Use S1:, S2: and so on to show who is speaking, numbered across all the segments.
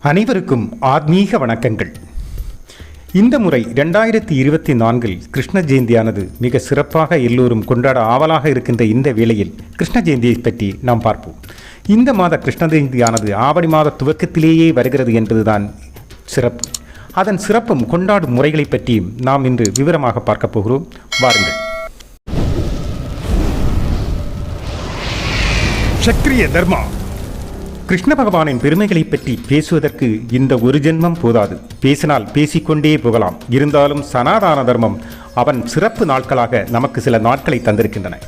S1: அனைவருக்கும் ஆத்மீக வணக்கங்கள். இந்த முறை 2024 கிருஷ்ண ஜெயந்தியானது மிக சிறப்பாக எல்லோரும் கொண்டாட ஆவலாக இருக்கின்ற இந்த வேளையில் கிருஷ்ண ஜெயந்தியை பற்றி நாம் பார்ப்போம். இந்த மாத கிருஷ்ண ஜெயந்தியானது ஆவணி மாத துவக்கத்திலேயே வருகிறது என்பதுதான் சிறப்பு. அதன் சிறப்பும் கொண்டாடும் முறைகளை பற்றியும் நாம் இன்று விவரமாக பார்க்க போகிறோம். வாருங்கள். சக்ரிய தர்மா. கிருஷ்ண பகவானின் பெருமைகளை பற்றி பேசுவதற்கு இந்த ஒரு ஜென்மம் போதாது. பேசினால் பேசிக்கொண்டே போகலாம். இருந்தாலும் சனாதன தர்மம் அவன் சிறப்பு நாட்களாக நமக்கு சில நாட்களை தந்திருக்கின்றன.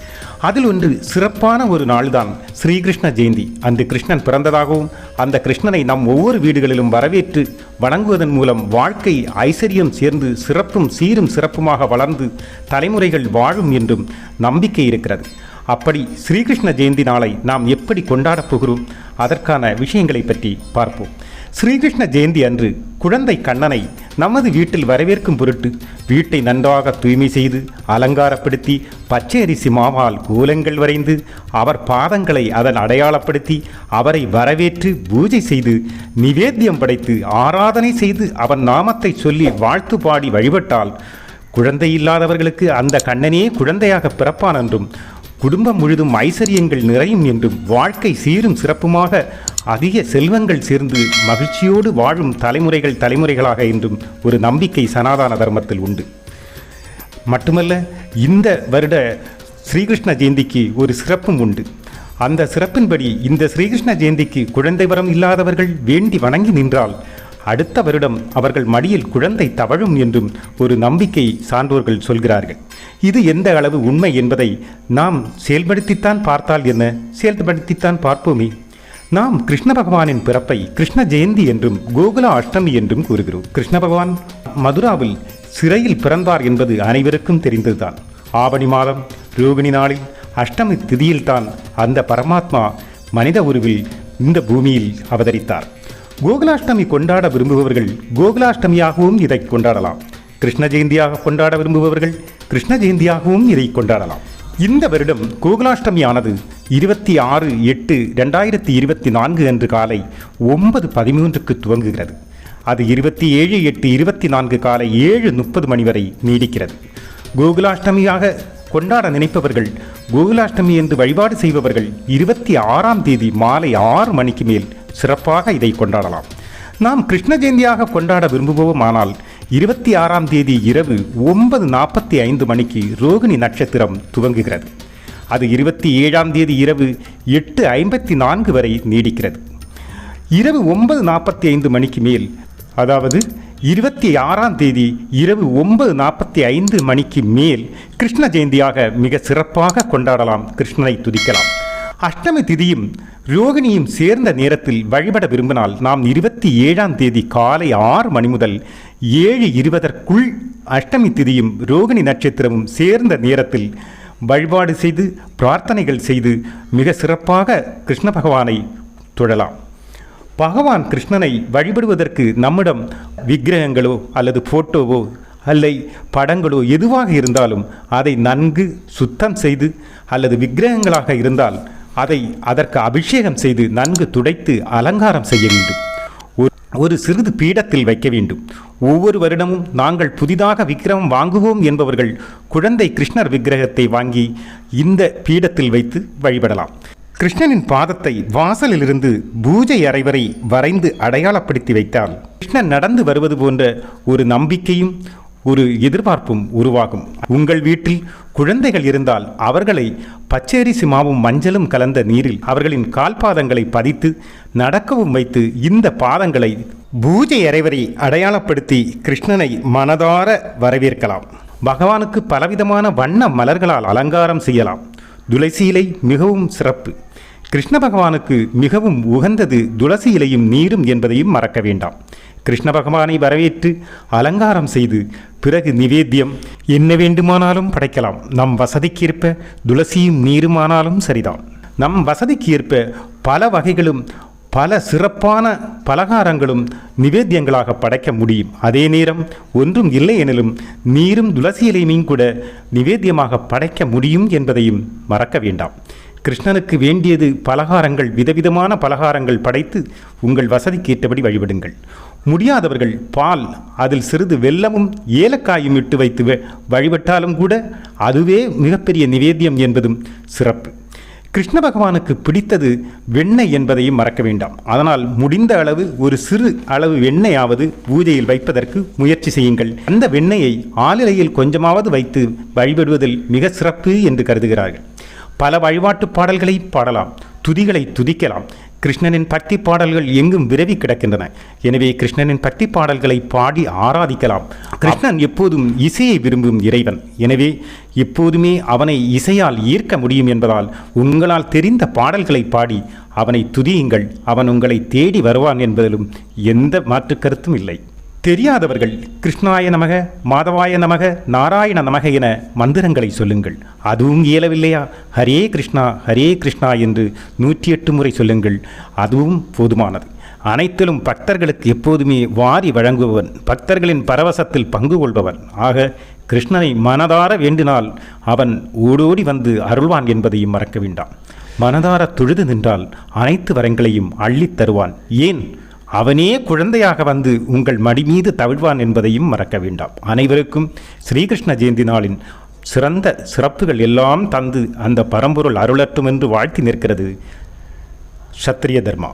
S1: அதில் ஒன்று சிறப்பான ஒரு நாள்தான் ஸ்ரீகிருஷ்ண ஜெயந்தி. அன்று கிருஷ்ணன் பிறந்ததாகவும் அந்த கிருஷ்ணனை நம் ஒவ்வொரு வீடுகளிலும் வரவேற்று வணங்குவதன் மூலம் வாழ்க்கை ஐஸ்வர்யம் சேர்ந்து சிறப்பும் சீரும் சிறப்புமாக வளர்ந்து தலைமுறைகள் வாழும் என்றும் நம்பிக்கை இருக்கிறது. அப்படி ஸ்ரீகிருஷ்ண ஜெயந்தி நாளை நாம் எப்படி கொண்டாடப் போகிறோம், அதற்கான விஷயங்களை பற்றி பார்ப்போம். ஸ்ரீகிருஷ்ண ஜெயந்தி அன்று குழந்தை கண்ணனை நமது வீட்டில் வரவேற்கும் பொருட்டு வீட்டை நன்றாக தூய்மை செய்து அலங்காரப்படுத்தி பச்சை அரிசி மாவால் கோலங்கள் வரைந்து அவர் பாதங்களை அதன் அடையாளப்படுத்தி அவரை வரவேற்று பூஜை செய்து நிவேத்தியம் படைத்து ஆராதனை செய்து அவன் நாமத்தை சொல்லி வாழ்த்து பாடி வழிபட்டால் குழந்தை இல்லாதவர்களுக்கு அந்த கண்ணனே குழந்தையாக பிறப்பான் என்றும் குடும்பம் முழுதும் ஐஸ்வர்யங்கள் நிறையும் என்றும் வாழ்க்கை சீரும் சிறப்புமாக அதிக செல்வங்கள் சேர்ந்து மகிழ்ச்சியோடு வாழும் தலைமுறைகளாக என்றும் ஒரு நம்பிக்கை சனாதன தர்மத்தில் உண்டு. மட்டுமல்ல, இந்த வருட ஸ்ரீகிருஷ்ண ஜெயந்திக்கு ஒரு சிறப்பும் உண்டு. அந்த சிறப்பின்படி இந்த ஸ்ரீகிருஷ்ண ஜெயந்திக்கு குழந்தை வரம் இல்லாதவர்கள் வேண்டி வணங்கி நின்றால் அடுத்த வருடம் அவர்கள் மடியில் குழந்தை தவழும் என்றும் ஒரு நம்பிக்கை சான்றோர்கள் சொல்கிறார்கள். இது எந்த அளவு உண்மை என்பதை நாம் செயல்படுத்தித்தான் பார்த்தால் என்ன, செயல்படுத்தித்தான் பார்ப்போமே. நாம் கிருஷ்ண பகவானின் பிறப்பை கிருஷ்ண ஜெயந்தி என்றும் கோகுல அஷ்டமி என்றும் கூறுகிறோம். கிருஷ்ண பகவான் மதுராவில் சிறையில் பிறந்தார் என்பது அனைவருக்கும் தெரிந்ததுதான். ஆவணி மாதம் ரோகிணி நாளில் அஷ்டமி திதியில்தான் அந்த பரமாத்மா மனித உருவில் இந்த பூமியில் அவதரித்தார். கோகுலாஷ்டமி கொண்டாட விரும்புபவர்கள் கோகுலாஷ்டமியாகவும் இதை கொண்டாடலாம். கிருஷ்ண ஜெயந்தியாக கொண்டாட விரும்புபவர்கள் கிருஷ்ண ஜெயந்தியாகவும் இதை கொண்டாடலாம். இந்த வருடம் கோகுலாஷ்டமியானது 26/8/2024 அன்று காலை 9:13 துவங்குகிறது. அது 27/8/24 காலை 7:30 மணி வரை நீடிக்கிறது. கோகுலாஷ்டமியாக கொண்டாட நினைப்பவர்கள், கோகுலாஷ்டமி என்று வழிபாடு செய்பவர்கள் 26ஆம் தேதி மாலை 6 மணிக்கு மேல் சிறப்பாக இதை கொண்டாடலாம். நாம் கிருஷ்ண ஜெயந்தியாக கொண்டாட விரும்புவோமானால் 26ஆம் தேதி இரவு 9:45 மணிக்கு ரோகிணி நட்சத்திரம் துவங்குகிறது. அது 27ஆம் தேதி இரவு 8:54 வரை நீடிக்கிறது. இரவு 9:45 மணிக்கு மேல், அதாவது 26ஆம் தேதி இரவு 9:45 மணிக்கு மேல் கிருஷ்ண ஜெயந்தியாக மிக சிறப்பாக கொண்டாடலாம், கிருஷ்ணனை துதிக்கலாம். அஷ்டமி திதியும் ரோகிணியும் சேர்ந்த நேரத்தில் வழிபட விரும்பினால் நாம் 27ஆம் தேதி காலை 6 மணி முதல் 7:20 அஷ்டமி திதியும் ரோகிணி நட்சத்திரமும் சேர்ந்த நேரத்தில் வழிபாடு செய்து பிரார்த்தனைகள் செய்து மிக சிறப்பாக கிருஷ்ண பகவானை தொழலாம். பகவான் கிருஷ்ணனை வழிபடுவதற்கு நம்மிடம் விக்கிரகங்களோ அல்லது போட்டோவோ அல்லது படங்களோ எதுவாக இருந்தாலும் அதை நன்கு சுத்தம் செய்து, அல்லது விக்கிரகங்களாக இருந்தால் அதற்கு அபிஷேகம் செய்து நன்கு துடைத்து அலங்காரம் செய்ய வேண்டும். ஒரு சிறிது பீடத்தில் வைக்க வேண்டும். ஒவ்வொரு வருடமும் நாங்கள் புதிதாக விக்கிரகம் வாங்குவோம் என்பவர்கள் குழந்தை கிருஷ்ணர் விக்கிரகத்தை வாங்கி இந்த பீடத்தில் வைத்து வழிபடலாம். கிருஷ்ணனின் பாதத்தை வாசலிலிருந்து பூஜை அறை வரை வரைந்து அடையாளப்படுத்தி வைத்தால் கிருஷ்ணன் நடந்து வருவது போன்ற ஒரு நம்பிக்கையும் ஒரு எதிர்பார்ப்பும் உருவாகும். உங்கள் வீட்டில் குழந்தைகள் இருந்தால் அவர்களை பச்சரிசி மாவும் மஞ்சளும் கலந்த நீரில் அவர்களின் கால்பாதங்களை பதித்து நடக்கவும் வைத்து இந்த பாதங்களை பூஜை அறை வரை அடையாளப்படுத்தி கிருஷ்ணனை மனதார வரவேற்கலாம். பகவானுக்கு பலவிதமான வண்ண மலர்களால் அலங்காரம் செய்யலாம். துளசி இலை மிகவும் சிறப்பு. கிருஷ்ண பகவானுக்கு மிகவும் உகந்தது துளசி இலையும் நீரும் என்பதையும் மறக்க வேண்டாம். கிருஷ்ண பகவானை வரவேற்று அலங்காரம் செய்து பிறகு நிவேத்தியம் என்ன வேண்டுமானாலும் படைக்கலாம். நம் வசதிக்கு ஏற்ப துளசியும் நீருமானாலும் சரிதான். நம் வசதிக்கு ஏற்ப பல வகைகளும் பல சிறப்பான பலகாரங்களும் நிவேத்தியங்களாக படைக்க முடியும். அதே நேரம் ஒன்றும் இல்லை எனிலும் நீரும் துளசி இலையும் கூட நிவேத்தியமாக படைக்க முடியும் என்பதையும் மறக்க வேண்டாம். கிருஷ்ணனுக்கு வேண்டியது பலகாரங்கள், விதவிதமான பலகாரங்கள் படைத்து உங்கள் வசதிக்கேற்றபடி வழிபடுங்கள். முடியாதவர்கள் பால், அதில் சிறிது வெல்லமும் ஏலக்காயும் இட்டு வைத்து வழிபட்டாலும் கூட அதுவே மிகப்பெரிய நிவேத்தியம் என்பதும் சிறப்பு. கிருஷ்ண பகவானுக்கு பிடித்தது வெண்ணெய் என்பதையும் மறக்க வேண்டாம். அதனால் முடிந்த அளவு ஒரு சிறு அளவு வெண்ணெயாவது பூஜையில் வைப்பதற்கு முயற்சி செய்யுங்கள். அந்த வெண்ணெயை ஆலிலையில் கொஞ்சமாவது வைத்து வழிபடுவதில் மிக சிறப்பு என்று கருதுகிறார்கள். பல வழிபாட்டு பாடல்களை பாடலாம், துதிகளை துதிக்கலாம். கிருஷ்ணனின் பக்தி பாடல்கள் எங்கும் விரவி கிடக்கின்றன. எனவே கிருஷ்ணனின் பக்தி பாடல்களை பாடி ஆராதிக்கலாம். கிருஷ்ணன் எப்போதும் இசையை விரும்பும் இறைவன். எனவே எப்போதுமே அவனை இசையால் ஈர்க்க முடியும் என்பதால் உங்களால் தெரிந்த பாடல்களை பாடி அவனை துதியுங்கள். அவன் உங்களை தேடி வருவான் என்பதிலும் எந்த மாற்று கருத்தும் இல்லை. தெரியாதவர்கள் கிருஷ்ணாய நமக, மாதவாய நமக, நாராயண நமக என மந்திரங்களை சொல்லுங்கள். அதுவும் இயலவில்லையா, ஹரே கிருஷ்ணா என்று 108 முறை சொல்லுங்கள். அதுவும் போதுமானது. அனைத்திலும் பக்தர்களுக்கு எப்போதுமே வாரி வழங்குபவன், பக்தர்களின் பரவசத்தில் பங்கு கொள்பவன். ஆக கிருஷ்ணனை மனதார வேண்டினால் அவன் ஓடோடி வந்து அருள்வான் என்பதையும் மறக்க வேண்டாம். மனதார தொழுது நின்றால் அனைத்து வரங்களையும் அள்ளித் தருவான். ஏன், அவனே குழந்தையாக வந்து உங்கள் மடி மீது தவிழ்வான் என்பதையும் மறக்க வேண்டாம். அனைவருக்கும் ஸ்ரீகிருஷ்ண ஜெயந்தி நாளின் சிறந்த சிறப்புகள் எல்லாம் தந்து அந்த பரம்பொருள் அருளட்டும் என்று வாழ்த்தி நிற்கிறது சத்திரிய தர்மா.